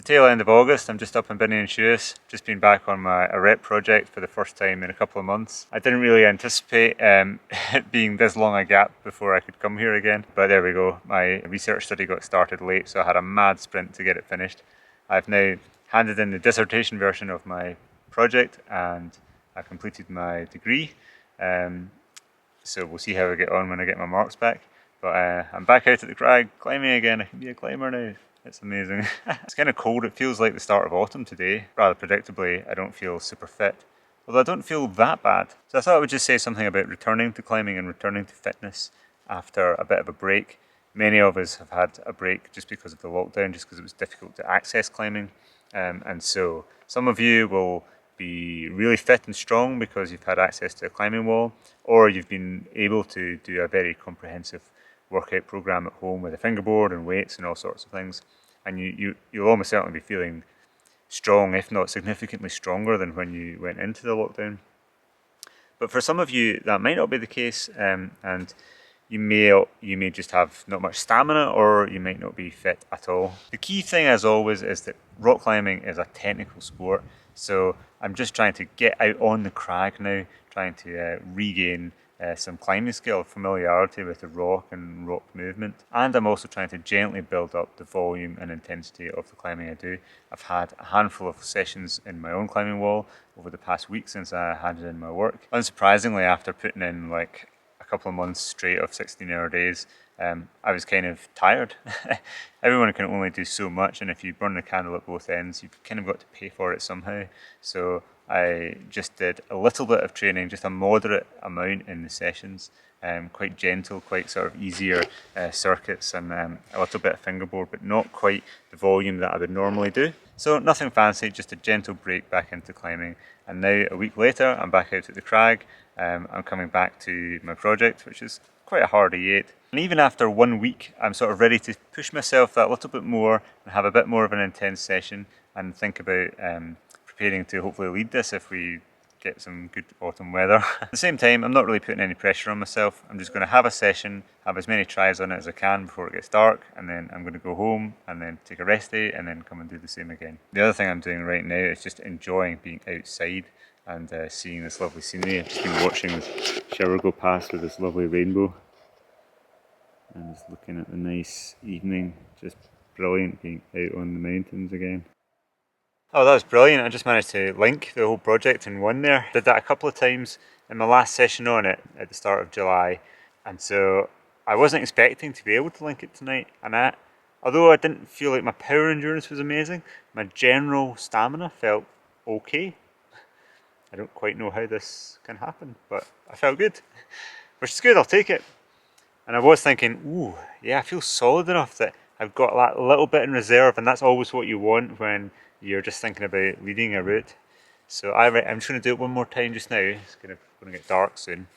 tail end of August. I'm just up in Binny and Shoes. Just been back on a rep project for the first time in a couple of months. I didn't really anticipate it being this long a gap before I could come here again, but there we go. My research study got started late, so I had a mad sprint to get it finished. I've now handed in the dissertation version of my project and I completed my degree. So we'll see how I get on when I get my marks back. But I'm back out at the crag climbing again. I can be a climber now. It's amazing. It's kind of cold. It feels like the start of autumn today. Rather predictably, I don't feel super fit. Although I don't feel that bad. So I thought I would just say something about returning to climbing and returning to fitness after a bit of a break. Many of us have had a break just because of the lockdown, just because it was difficult to access climbing. And so some of you will be really fit and strong because you've had access to a climbing wall, or you've been able to do a very comprehensive workout program at home with a fingerboard and weights and all sorts of things, and you'll almost certainly be feeling strong, if not significantly stronger than when you went into the lockdown. But for some of you that might not be the case, and you may just have not much stamina, or you might not be fit at all. The key thing, as always, is that rock climbing is a technical sport, so I'm just trying to get out on the crag now, trying to regain some climbing skill, familiarity with the rock and rock movement, and I'm also trying to gently build up the volume and intensity of the climbing I do. I've had a handful of sessions in my own climbing wall over the past week since I handed in my work. Unsurprisingly, after putting in like a couple of months straight of 16-hour days, I was kind of tired. Everyone can only do so much, and if you burn the candle at both ends, you've kind of got to pay for it somehow. So I just did a little bit of training, just a moderate amount in the sessions, quite gentle, quite sort of easier circuits, and a little bit of fingerboard, but not quite the volume that I would normally do. So nothing fancy, just a gentle break back into climbing. And now, a week later, I'm back out at the crag. I'm coming back to my project, which is quite a hardy 8. And even after 1 week, I'm sort of ready to push myself that little bit more and have a bit more of an intense session and think about preparing to hopefully lead this if we get some good autumn weather. At the same time, I'm not really putting any pressure on myself. I'm just going to have a session, have as many tries on it as I can before it gets dark, and then I'm going to go home and then take a rest day and then come and do the same again. The other thing I'm doing right now is just enjoying being outside and seeing this lovely scenery. I've just been watching this shower go past with this lovely rainbow and just looking at the nice evening. Just brilliant being out on the mountains again. Oh, that was brilliant. I just managed to link the whole project in one there. Did that a couple of times in my last session on it at the start of July, and so I wasn't expecting to be able to link it tonight, and although I didn't feel like my power endurance was amazing, my general stamina felt okay. I don't quite know how this can happen, but I felt good, which is good. I'll take it. And I was thinking, ooh, yeah, I feel solid enough that I've got that little bit in reserve, and that's always what you want when you're just thinking about leading a route. So I'm just going to do it one more time just now. It's going to get dark soon.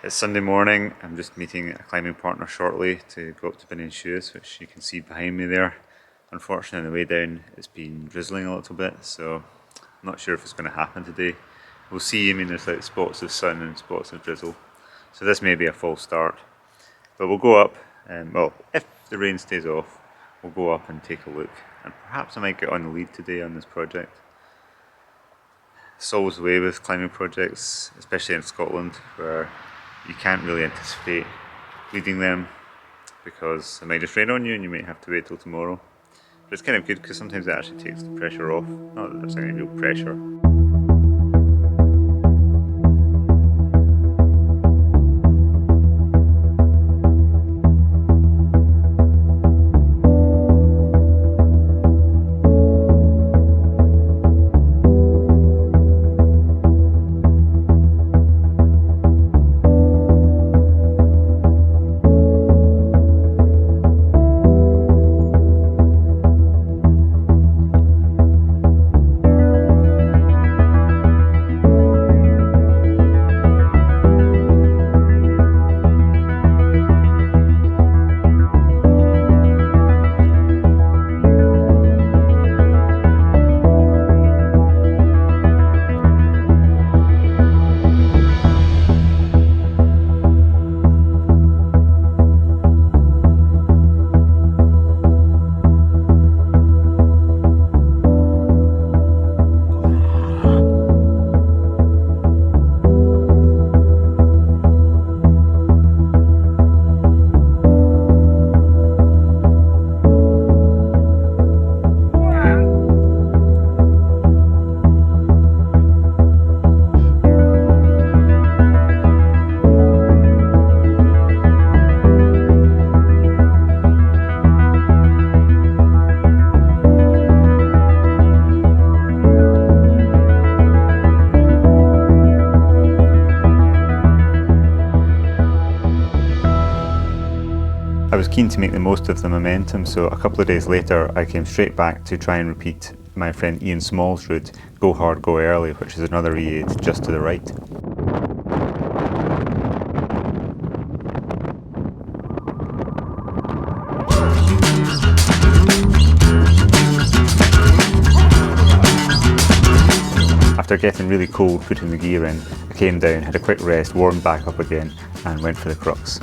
It's Sunday morning. I'm just meeting a climbing partner shortly to go up to Binny and Shoes, which you can see behind me there. Unfortunately, on the way down, it's been drizzling a little bit, so I'm not sure if it's going to happen today. We'll see. I mean, there's like spots of sun and spots of drizzle, so this may be a false start. But we'll go up, well, if the rain stays off, we'll go up and take a look, and perhaps I might get on the lead today on this project. It's always the way with climbing projects, especially in Scotland, where you can't really anticipate leading them because it might just rain on you and you might have to wait till tomorrow. But it's kind of good because sometimes it actually takes the pressure off. Not that there's any real pressure. was keen to make the most of the momentum, so a couple of days later I came straight back to try and repeat my friend Ian Small's route, Go Hard, Go Early, which is another E8 just to the right. After getting really cold putting the gear in, I came down, had a quick rest, warmed back up again and went for the CRUX.